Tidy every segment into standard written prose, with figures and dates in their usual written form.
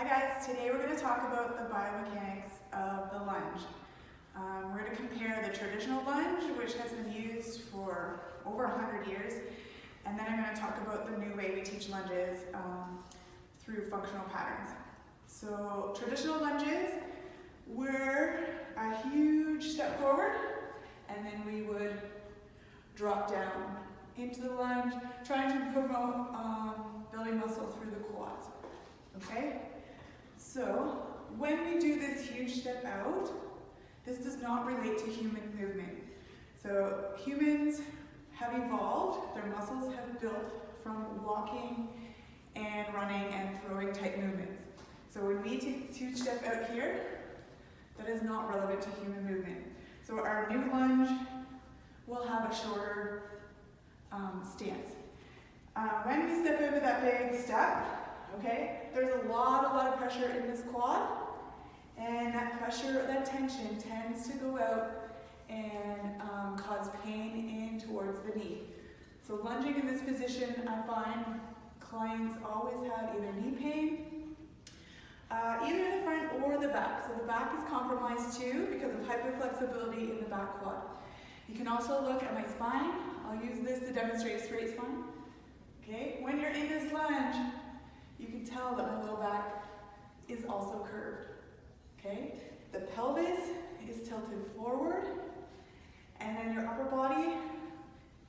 Hi guys, today we're going to talk about the biomechanics of the lunge. We're going to compare the traditional lunge, which has been used for over 100 years, and then I'm going to talk about the new way we teach lunges through functional patterns. So traditional lunges were a huge step forward, and then we would drop down into the lunge, trying to promote building muscle through the quads. Okay? So when we do this huge step out, this does not relate to human movement. So humans have evolved, their muscles have built from walking and running and throwing type movements. So when we take this huge step out here, that is not relevant to human movement. So our new lunge will have a shorter stance. When we step over that big step, okay, there's a lot of pressure in this quad, and that pressure, that tension tends to go out and cause pain in towards the knee. So lunging in this position, I find clients always have either knee pain, either in the front or the back. So the back is compromised too because of hyperflexibility in the back quad. You can also look at my spine. I'll use this to demonstrate a straight spine. Okay, when you're in this lunge, you can tell that my low back is also curved. Okay, the pelvis is tilted forward, and then your upper body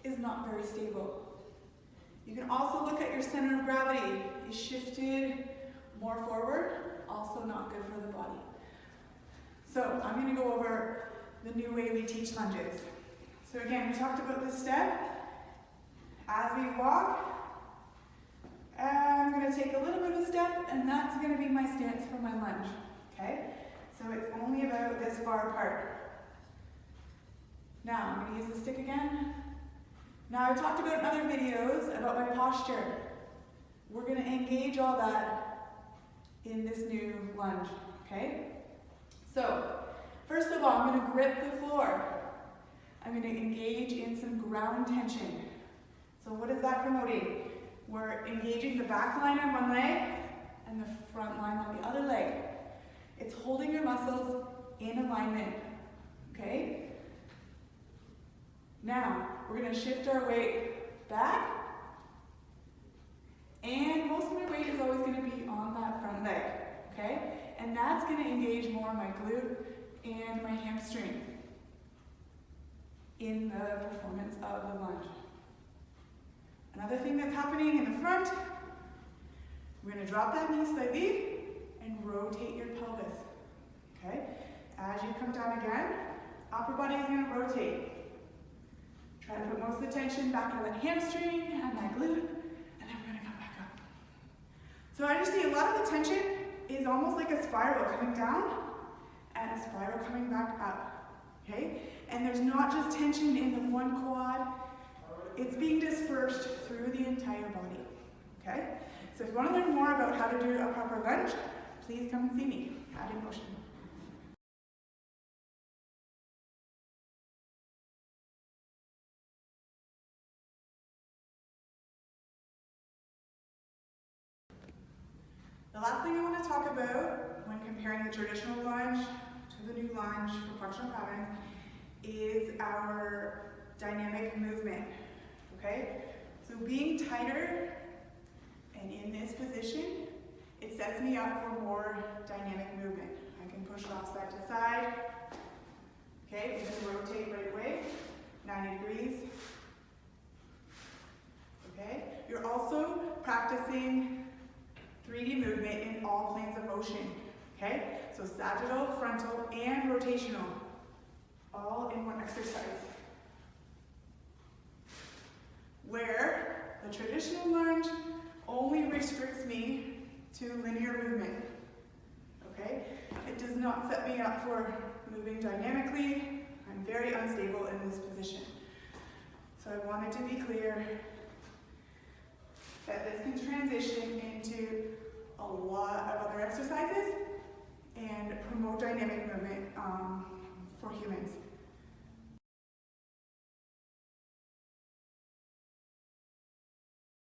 is not very stable. You can also look at your center of gravity is shifted more forward, also not good for the body. So I'm going to go over the new way we teach lunges. So again, we talked about this step. As we walk, I'm going to take a little bit of a step, and that's going to be my stance for my lunge. Okay? So it's only about this far apart. Now, I'm going to use the stick again. Now, I talked about in other videos about my posture. We're going to engage all that in this new lunge. Okay? So, first of all, I'm going to grip the floor. I'm going to engage in some ground tension. So what is that promoting? We're engaging the back line on one leg and the front line on the other leg. It's holding your muscles in alignment, okay? Now, we're going to shift our weight back, and most of my weight is always going to be on that front leg, okay? And that's going to engage more my glute and my hamstring in the performance of the lunge. Another thing that's happening in the front, we're going to drop that knee slightly and rotate your pelvis. Okay? As you come down again, upper body is going to rotate. Try to put most of the tension back to that hamstring and that glute, and then we're going to come back up. So I just see a lot of the tension is almost like a spiral coming down and a spiral coming back up. Okay? And there's not just tension in the one quad, it's being dispersed through the entire body. Okay? So if you want to learn more about how to do a proper lunge, please come and see me at In Motion. The last thing I want to talk about when comparing the traditional lunge to the new lunge for functional patterns is our dynamic movement. Okay? So being tighter and in this position, it sets me up for more dynamic movement. I can push it off side to side. Okay, we can rotate right away, 90 degrees. Okay, you're also practicing 3D movement in all planes of motion. Okay, so sagittal, frontal, and rotational, all in one exercise. Where the traditional lunge only restricts me to linear movement. Okay? It does not set me up for moving dynamically. I'm very unstable in this position. So I wanted to be clear that this can transition into a lot of other exercises and promote dynamic movement for humans.